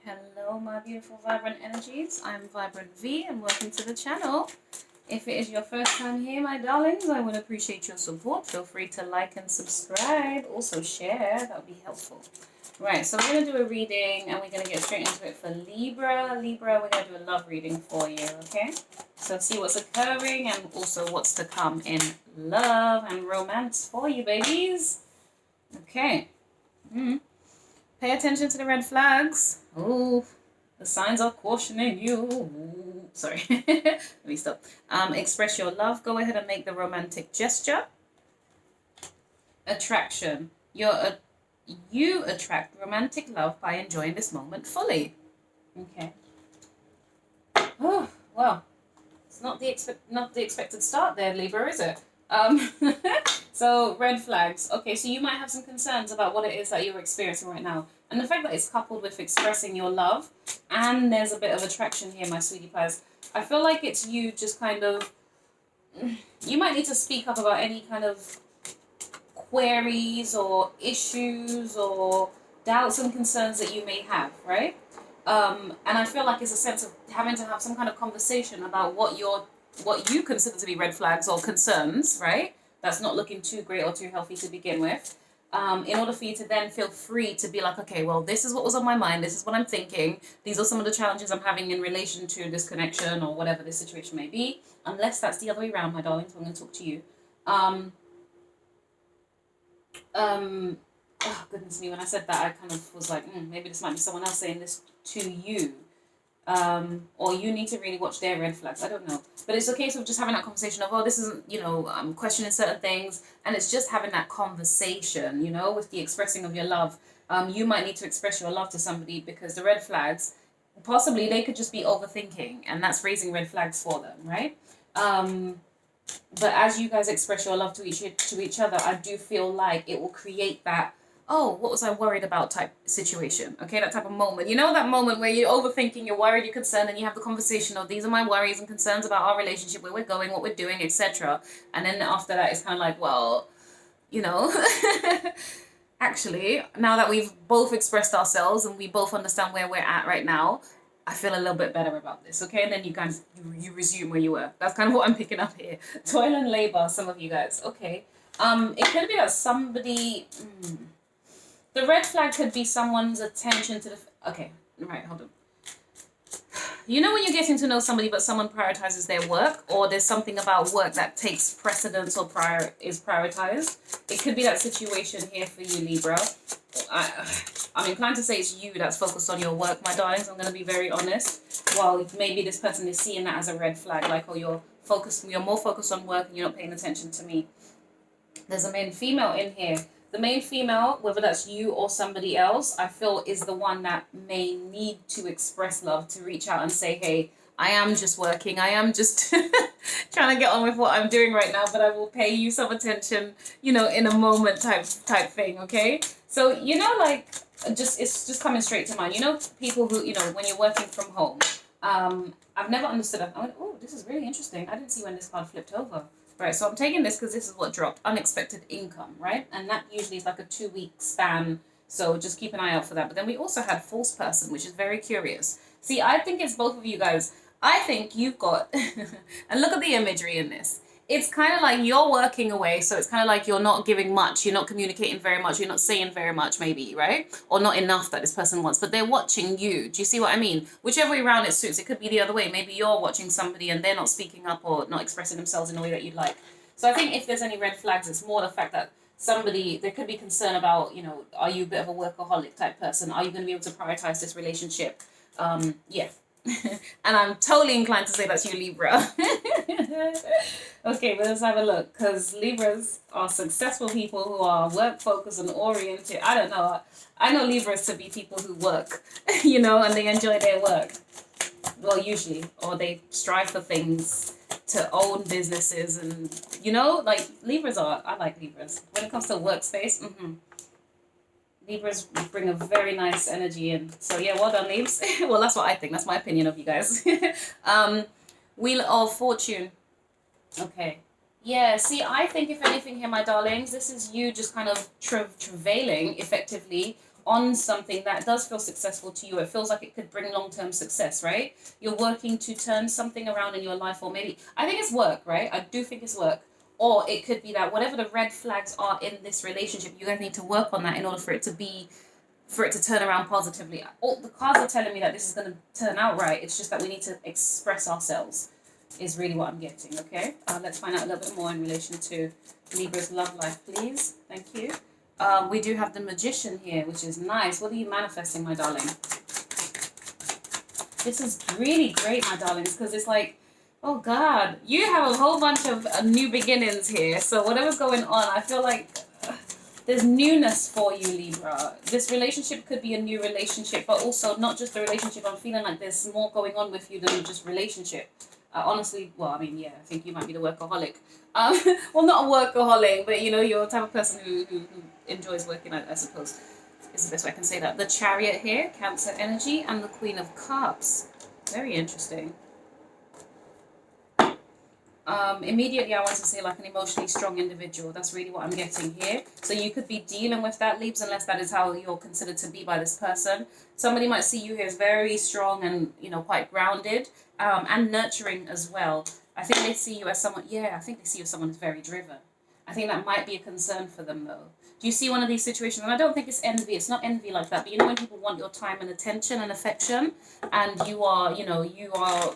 Hello, my beautiful vibrant energies. I'm Vibrant V and welcome to the channel. If it is your first time here, my darlings, I would appreciate your support. Feel free to like and subscribe. Also share, that would be helpful. Right, so we're going to do a reading and we're going to get straight into it for Libra. Libra, we're going to do a love reading for you, okay? So see what's occurring and also what's to come in love and romance for you, babies. Okay. Pay attention to the red flags. Oh, the signs are cautioning you. Ooh, sorry. Let me stop. Express your love. Go ahead and make the romantic gesture. Attraction. You attract romantic love by enjoying this moment fully. Okay. Oh, well, it's not the expected start there, Libra, is it? So red flags. Okay, so you might have some concerns about what it is that you're experiencing right now. And the fact that it's coupled with expressing your love and there's a bit of attraction here, my sweetie pies. I feel like it's you just kind of, you might need to speak up about any kind of queries or issues or doubts and concerns that you may have, right? And I feel like it's a sense of having to have some kind of conversation about what you consider to be red flags or concerns, right? That's not looking too great or too healthy to begin with. In order for you to then feel free to be like, okay, well, this is what was on my mind. This is what I'm thinking. These are some of the challenges I'm having in relation to this connection or whatever this situation may be. Unless that's the other way around, my darlings, I'm going to talk to you. Oh, goodness me, when I said that, I kind of was like, maybe this might be someone else saying this to you. Or you need to really watch their red flags. I don't know. But it's a case of just having that conversation of, oh, this isn't, I'm questioning certain things. And it's just having that conversation, with the expressing of your love. You might need to express your love to somebody because the red flags, possibly they could just be overthinking. And that's raising red flags for them, right? But as you guys express your love to each other, I do feel like it will create that, oh, what was I worried about type situation. Okay, that type of moment. That moment where you're overthinking, you're worried, you're concerned, and you have the conversation of these are my worries and concerns about our relationship, where we're going, what we're doing, etc. And then after that, it's kind of like, well, actually, now that we've both expressed ourselves and we both understand where we're at right now, I feel a little bit better about this, okay? And then you guys, you resume where you were. That's kind of what I'm picking up here. Toil and labor, some of you guys. Okay. It could be that somebody... The red flag could be someone's attention to the... Okay, right, hold on. When you're getting to know somebody but someone prioritizes their work, or there's something about work that takes precedence or is prioritized, it could be that situation here for you, Libra. I'm inclined to say it's you that's focused on your work, my darlings. I'm going to be very honest. Well, maybe this person is seeing that as a red flag, like, oh, you're more focused on work and you're not paying attention to me. There's a male female in here. The main female, whether that's you or somebody else, I feel is the one that may need to express love, to reach out and say, hey, I am just working. I am just trying to get on with what I'm doing right now, but I will pay you some attention, in a moment type thing, okay? So, it's just coming straight to mind. People who, when you're working from home, I've never understood it. I went, oh, this is really interesting. I didn't see when this card flipped over. Right, so I'm taking this because this is what dropped. Unexpected income, right? And that usually is like a 2-week span. So just keep an eye out for that. But then we also had false person, which is very curious. See, I think it's both of you guys. I think you've got, and look at the imagery in this. It's kind of like you're working away. So it's kind of like you're not giving much. You're not communicating very much. You're not saying very much, maybe, right? Or not enough that this person wants. But they're watching you. Do you see what I mean? Whichever way around it suits. It could be the other way. Maybe you're watching somebody and they're not speaking up or not expressing themselves in a way that you'd like. So I think if there's any red flags, it's more the fact that there could be concern about, are you a bit of a workaholic type person? Are you going to be able to prioritize this relationship? Yeah. And I'm totally inclined to say that's you, Libra. Okay, but let's have a look, because Libras are successful people who are work focused and oriented. I don't know. I know Libras to be people who work, and they enjoy their work. Well, usually, or they strive for things, to own businesses, and Libras I like Libras. When it comes to workspace, Libras bring a very nice energy in. So yeah, well done, Libs. Well, that's what I think. That's my opinion of you guys. Wheel of Fortune. Okay. Yeah, see, I think if anything here, my darlings, this is you just kind of travailing effectively on something that does feel successful to you. It feels like it could bring long-term success, right? You're working to turn something around in your life, or maybe, I think it's work, right? I do think it's work. Or it could be that whatever the red flags are in this relationship, you're going to need to work on that in order for it to turn around positively. All the cards are telling me that this is going to turn out right. It's just that we need to express ourselves, is really what I'm getting, okay? Let's find out a little bit more in relation to Libra's love life, please. Thank you. We do have the Magician here, which is nice. What are you manifesting, my darling? This is really great, my darlings, because it's like, oh God, you have a whole bunch of new beginnings here. So whatever's going on, I feel like there's newness for you, Libra. This relationship could be a new relationship, but also not just a relationship. I'm feeling like there's more going on with you than just relationship. Honestly, well, I mean, yeah, I think you might be the workaholic. Well, not a workaholic, but you know, you're the type of person who enjoys working, I suppose, is the best way I can say that. The Chariot here, Cancer energy, and the Queen of Cups. Very interesting. Immediately I want to say like an emotionally strong individual. That's really what I'm getting here. So you could be dealing with that, Leaps, unless that is how you're considered to be by this person. Somebody might see you here as very strong and, you know, quite grounded, and nurturing as well. I think they see you as someone, yeah, I think they see you as someone who's very driven. I think that might be a concern for them though. Do you see one of these situations? And I don't think it's envy. It's not envy like that. But you know when people want your time and attention and affection, and you are, you know, you are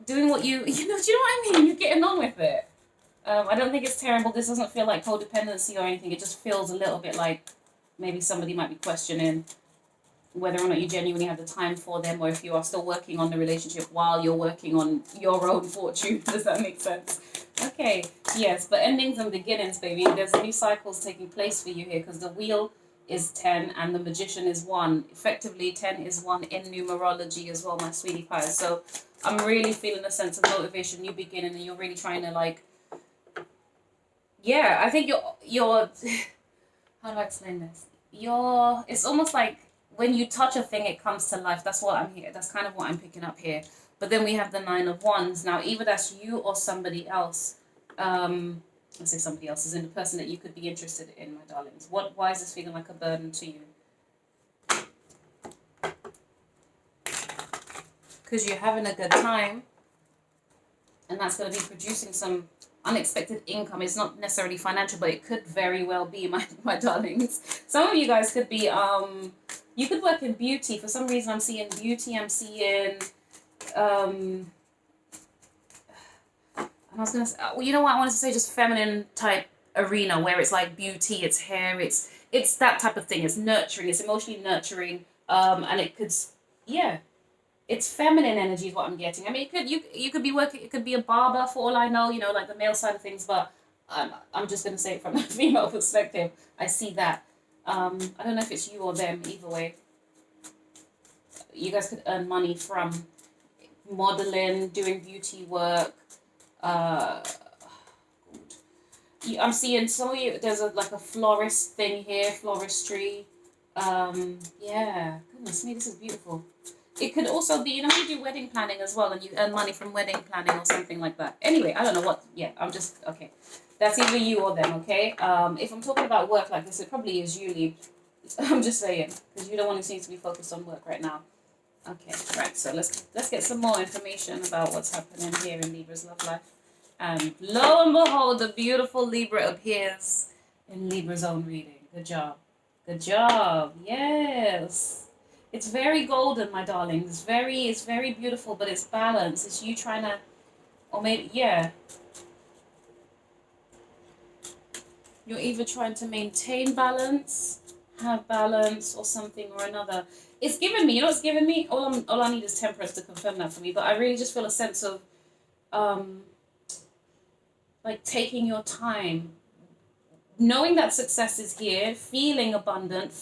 doing what you know, do you know what I mean? You're getting on with it. I don't think it's terrible. This doesn't feel like codependency or anything. It just feels a little bit like maybe somebody might be questioning whether or not you genuinely have the time for them, or if you are still working on the relationship while you're working on your own fortune. Does that make sense? Okay, yes, but endings and beginnings, baby. There's new cycles taking place for you here, because the Wheel is 10 and the Magician is 1. Effectively, 10 is 1 in numerology as well, my sweetie pie. So I'm really feeling a sense of motivation, new beginning, and you're really trying to like, yeah, I think you're how do I explain this? It's almost like when you touch a thing, it comes to life. That's what I'm here. That's kind of what I'm picking up here. But then we have the 9 of Wands. Now, either that's you or somebody else. Let's say somebody else is in the person that you could be interested in, my darlings. Why is this feeling like a burden to you? Because you're having a good time, and that's going to be producing some unexpected income. It's not necessarily financial, but it could very well be, my darlings. Some of you guys could be, you could work in beauty. For some reason, I'm seeing beauty. I'm seeing, and I was going to say, well, you know what? I wanted to say just feminine type arena where it's like beauty, it's hair, it's that type of thing. It's nurturing, it's emotionally nurturing. And it could, yeah. It's feminine energy is what I'm getting. I mean, you could be working, it could be a barber for all I know, you know, like the male side of things, but I'm just going to say it from a female perspective. I see that. I don't know if it's you or them, either way. You guys could earn money from modeling, doing beauty work. I'm seeing some of you, there's like a florist thing here, floristry. Yeah, goodness me, this is beautiful. It could also be, you know, you do wedding planning as well, and you earn money from wedding planning or something like that. Anyway, I don't know what, yeah, I'm just, okay. That's either you or them, okay? If I'm talking about work like this, it probably is you, Lib. I'm just saying, because you're the one who seems to be focused on work right now. Okay, right, so let's get some more information about what's happening here in Libra's love life. And lo and behold, the beautiful Libra appears in Libra's own reading. Good job. Good job. Yes. It's very golden, my darling. It's very beautiful, but it's balanced. It's you trying to, or maybe, yeah. You're either trying to maintain balance, have balance, or something or another. It's giving me, you know what's giving me? All I need is temperance to confirm that for me. But I really just feel a sense of, like taking your time, knowing that success is here, feeling abundant,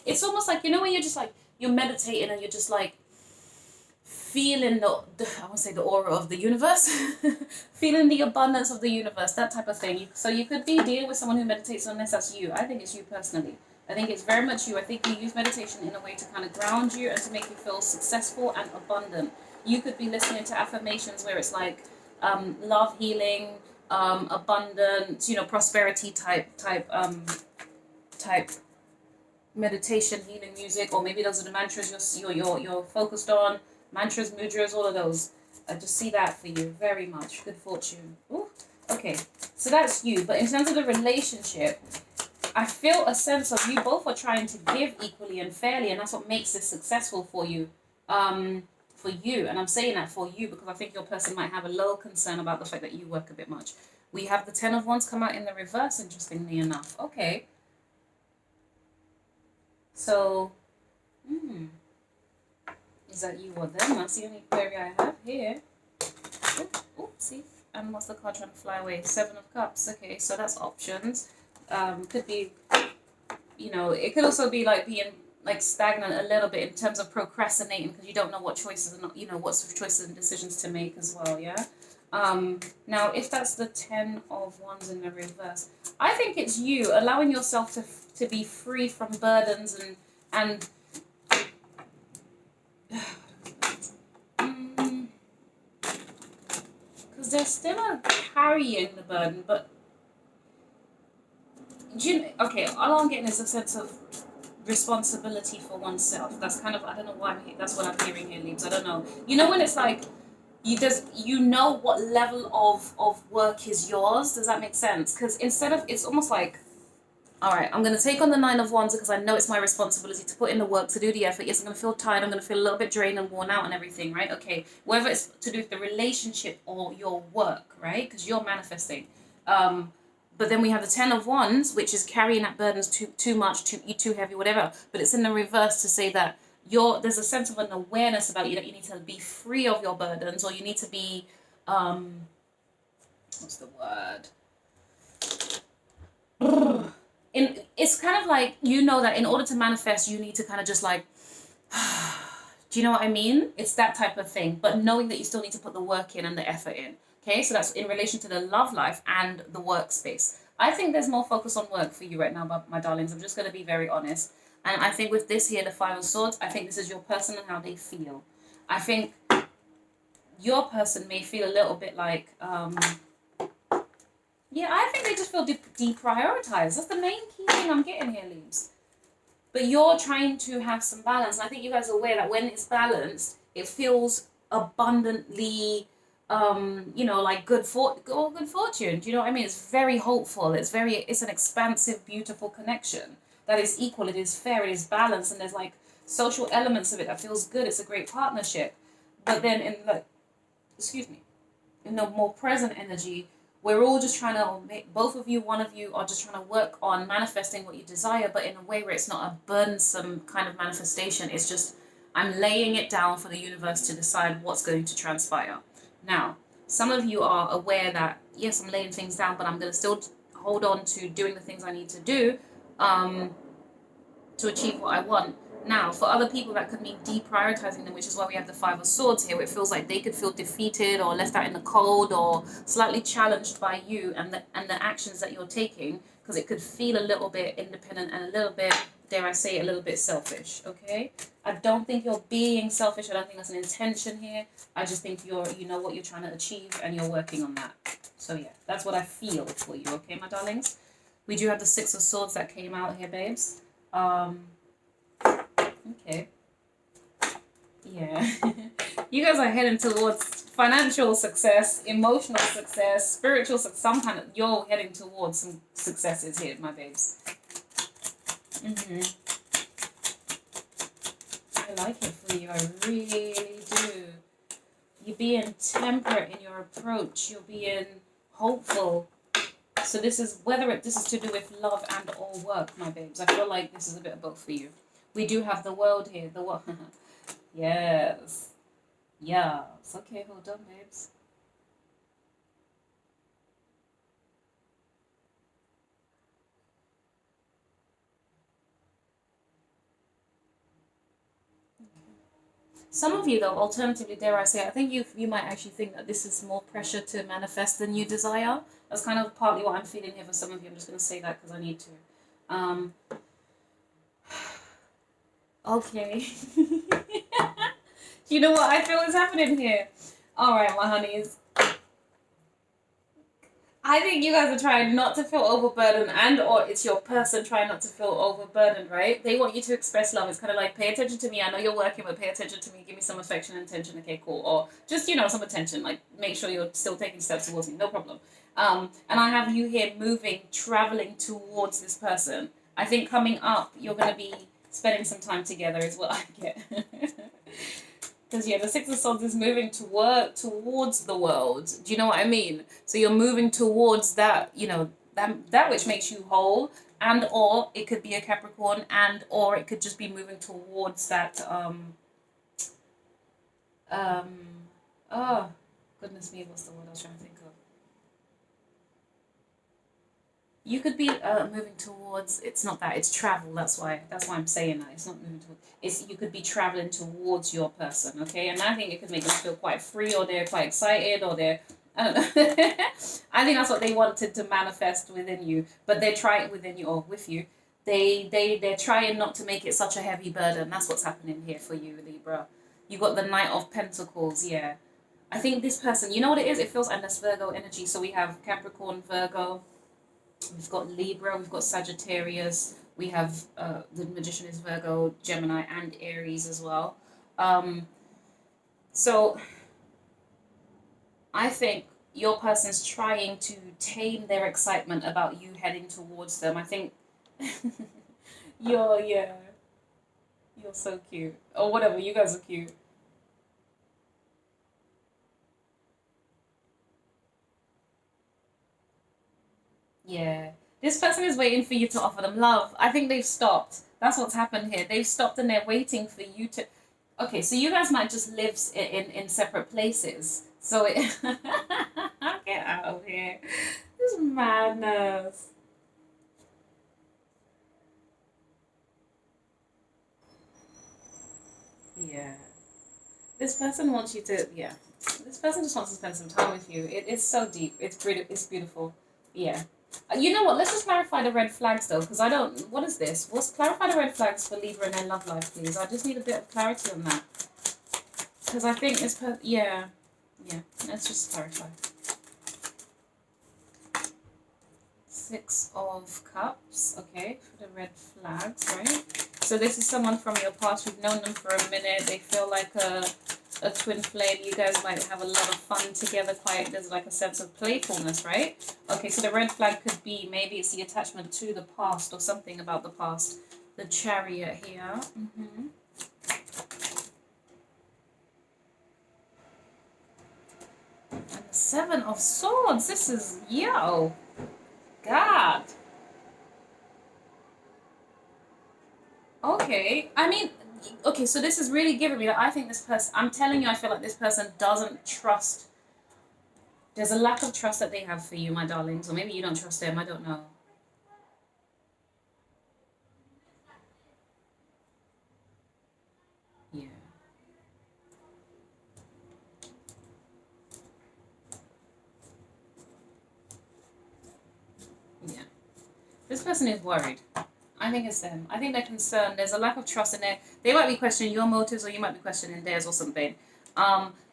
it's almost like, you know, when you're just like, you're meditating and you're just like feeling I won't say the aura of the universe, feeling the abundance of the universe, that type of thing. So you could be dealing with someone who meditates, unless that's you. I think it's you personally. I think it's very much you. I think you use meditation in a way to kind of ground you and to make you feel successful and abundant. You could be listening to affirmations where it's like love, healing, abundance, you know, prosperity type meditation, healing music, or maybe those are the mantras you're focused on. Mantras, mudras, all of those. I just see that for you very much. Good fortune. Ooh, okay, so that's you. But in terms of the relationship, I feel a sense of you both are trying to give equally and fairly, and that's what makes this successful for you. For you, and I'm saying that for you because I think your person might have a little concern about the fact that you work a bit much. We have the Ten of Wands come out in the reverse, interestingly enough. Okay. So, is that you or them? That's the only query I have here. See? And what's the card trying to fly away? Seven of Cups. Okay, so that's options. Could be, you know, it could also be like being like stagnant a little bit in terms of procrastinating because you don't know what choices and, you know, what choices and decisions to make as well, yeah? Now, if that's the Ten of Wands in the reverse, I think it's you allowing yourself to be free from burdens and because they're still carrying the burden, but okay, all I'm getting is a sense of responsibility for oneself. That's kind of, I don't know why that's what I'm hearing here, Leaves. I don't know. You know when it's like you know what level of work is yours. Does that make sense? Because instead of, it's almost like, all right, I'm going to take on the Nine of Wands because I know it's my responsibility to put in the work, to do the effort. Yes, I'm going to feel tired. I'm going to feel a little bit drained and worn out and everything, right? Okay, whether it's to do with the relationship or your work, right? Because you're manifesting. But then we have the Ten of Wands, which is carrying that burdens too much, too heavy, whatever. But it's in the reverse to say that there's a sense of an awareness about you that you need to be free of your burdens, or you need to be, what's the word? It's kind of like, you know that in order to manifest, you need to kind of just like, do you know what I mean? It's that type of thing. But knowing that you still need to put the work in and the effort in. Okay, so that's in relation to the love life and the workspace. I think there's more focus on work for you right now, my darlings. I'm just going to be very honest. And I think with this here, the Five of Swords, I think this is your person and how they feel. I think your person may feel a little bit like, yeah, I think they just feel deprioritized. That's the main key thing I'm getting here, Leaves. But you're trying to have some balance. And I think you guys are aware that when it's balanced, it feels abundantly, you know, like good fortune. Do you know what I mean? It's very hopeful. It's an expansive, beautiful connection that is equal. It is fair. It is balanced. And there's like social elements of it that feels good. It's a great partnership. But then in the more present energy, we're all just trying to make, both of you, one of you are just trying to work on manifesting what you desire, but in a way where it's not a burdensome kind of manifestation. It's just, I'm laying it down for the universe to decide what's going to transpire. Now, some of you are aware that, yes, I'm laying things down, but I'm going to still hold on to doing the things I need to do to achieve what I want. Now, for other people, that could mean deprioritizing them, which is why we have the Five of Swords here, where it feels like they could feel defeated or left out in the cold or slightly challenged by you and the actions that you're taking, because it could feel a little bit independent and a little bit, dare I say, a little bit selfish, okay? I don't think you're being selfish. I don't think that's an intention here. I just think you know what you're trying to achieve and you're working on that. So yeah, that's what I feel for you, okay, my darlings? We do have the Six of Swords that came out here, babes. Okay. Yeah. You guys are heading towards financial success, emotional success, spiritual success. You're heading towards some successes here, my babes. I like it for you. I really do. You're being temperate in your approach. You're being hopeful. So this is this is to do with love and or work, my babes. I feel like this is a bit of both for you. We do have the World here. The world. Yes. Yes. Okay, hold on, babes. Some of you, though, alternatively, dare I say, I think you might actually think that this is more pressure to manifest than you desire. That's kind of partly what I'm feeling here for some of you. I'm just going to say that because I need to. Okay. You know what I feel is happening here? All right, my honeys. I think you guys are trying not to feel overburdened, and or it's your person trying not to feel overburdened, right? They want you to express love. It's kind of like, pay attention to me. I know you're working, but pay attention to me. Give me some affection and attention. Okay, cool. Or just, some attention. Like, make sure you're still taking steps towards me. No problem. And I have you here moving, traveling towards this person. I think coming up, you're going to be spending some time together is what I get. Because the Six of Swords is moving towards the world. Do you know what I mean? So you're moving towards that, that which makes you whole, and or it could be a Capricorn, and or it could just be moving towards that oh goodness me, what's the word I was trying to think of? You could be moving towards. It's not that. It's travel. That's why I'm saying that. It's not moving towards. It's you could be traveling towards your person. Okay, and I think it could make them feel quite free, or they're quite excited, or they're. I don't know. I think that's what they wanted to manifest within you, but they're trying within you or with you. They're trying not to make it such a heavy burden. That's what's happening here for you, Libra. You got the Knight of Pentacles. Yeah, I think this person. You know what it is? It feels, and that's Virgo energy. So we have Capricorn, Virgo. We've got Libra, we've got Sagittarius, we have the Magician is Virgo, Gemini, and Aries as well. So I think your person's trying to tame their excitement about you heading towards them. I think you're so cute. Or whatever, you guys are cute. Yeah. This person is waiting for you to offer them love. I think they've stopped. That's what's happened here. They've stopped and they're waiting for you to. Okay, so you guys might just live in separate places. So it. Get out of here. This is madness. Yeah. This person wants you to. Yeah. This person just wants to spend some time with you. It's so deep. It's beautiful. Yeah. You know what? Let's just clarify the red flags though, because I don't. What is this? Let's clarify the red flags for Libra and their love life, please. I just need a bit of clarity on that, because I think it's yeah. Let's just clarify. Six of Cups. Okay, for the red flags, right? So this is someone from your past. You've known them for a minute. They feel like a twin flame. You guys might have a lot of fun together. There's like a sense of playfulness, right? Okay, so the red flag could be maybe it's the attachment to the past or something about the past. The Chariot here. And the Seven of Swords. This is God. Okay, I mean, okay, so this is really giving me that I think this person, I'm telling you, I feel like this person doesn't trust. There's a lack of trust that they have for you, my darlings, or maybe you don't trust them, I don't know. Yeah. Yeah. This person is worried. I think it's them. I think they're concerned. There's a lack of trust in there. They might be questioning your motives, or you might be questioning theirs or something.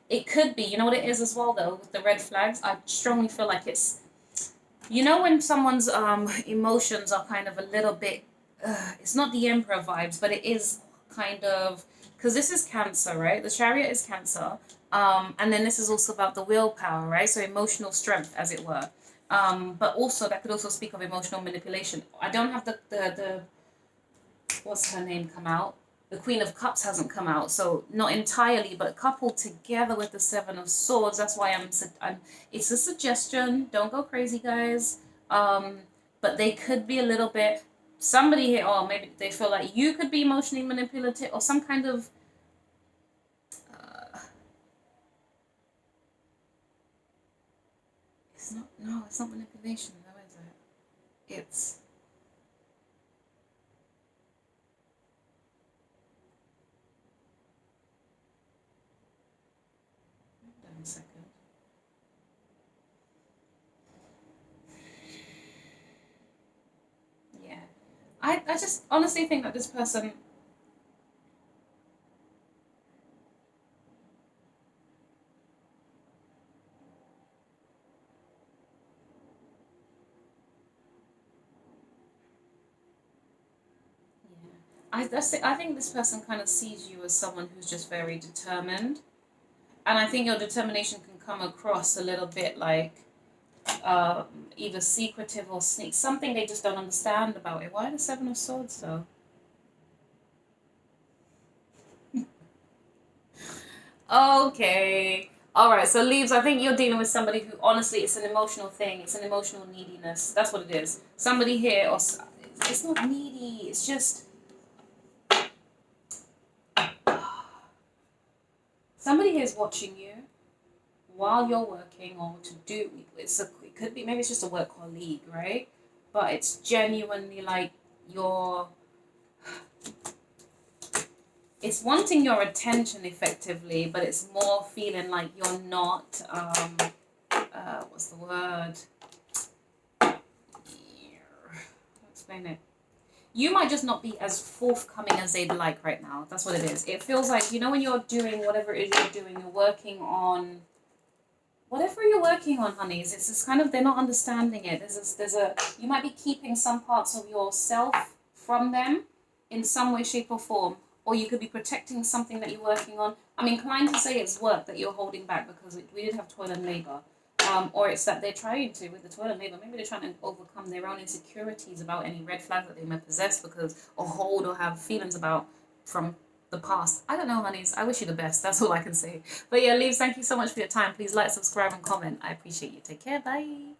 It could be, you know what it is as well though, with the red flags, I strongly feel like it's, when someone's emotions are kind of a little bit, it's not the Emperor vibes, but it is kind of, because this is Cancer, right? The Chariot is Cancer. And then this is also about the willpower, right? So emotional strength, as it were. But also that could also speak of emotional manipulation. I don't have the what's her name come out. The Queen of Cups hasn't come out, so not entirely, but coupled together with the Seven of Swords. That's why I'm. It's a suggestion. Don't go crazy, guys. But they could be a little bit. Somebody here, or maybe they feel like you could be emotionally manipulative, or some kind of. It's not. No, it's not manipulation, though, is it? It's. A second. Yeah. I just honestly think that this person. I think this person kind of sees you as someone who's just very determined. And I think your determination can come across a little bit like either secretive or sneak. Something they just don't understand about it. Why the Seven of Swords, though? Okay. All right. So Leaves, I think you're dealing with somebody who, honestly, it's an emotional thing. It's an emotional neediness. That's what it is. Somebody here, or it's not needy. It's just somebody here is watching you while you're working, or to do. It could be, maybe it's just a work colleague, right? But it's genuinely like it's wanting your attention effectively, but it's more feeling like you're not, what's the word? Explain it. You might just not be as forthcoming as they'd like right now. That's what it is. It feels like, when you're doing whatever it is you're doing, you're working on, whatever you're working on, honeys, it's just kind of, they're not understanding it. You might be keeping some parts of yourself from them in some way, shape or form. Or you could be protecting something that you're working on. I'm inclined to say it's work that you're holding back, because we did have toil and labor. Or it's that they're trying to, with the toil and labor, maybe they're trying to overcome their own insecurities about any red flags that they may possess or hold or have feelings about from the past. I don't know, honeys. I wish you the best. That's all I can say. But yeah, Leaves, thank you so much for your time. Please like, subscribe, and comment. I appreciate you. Take care. Bye.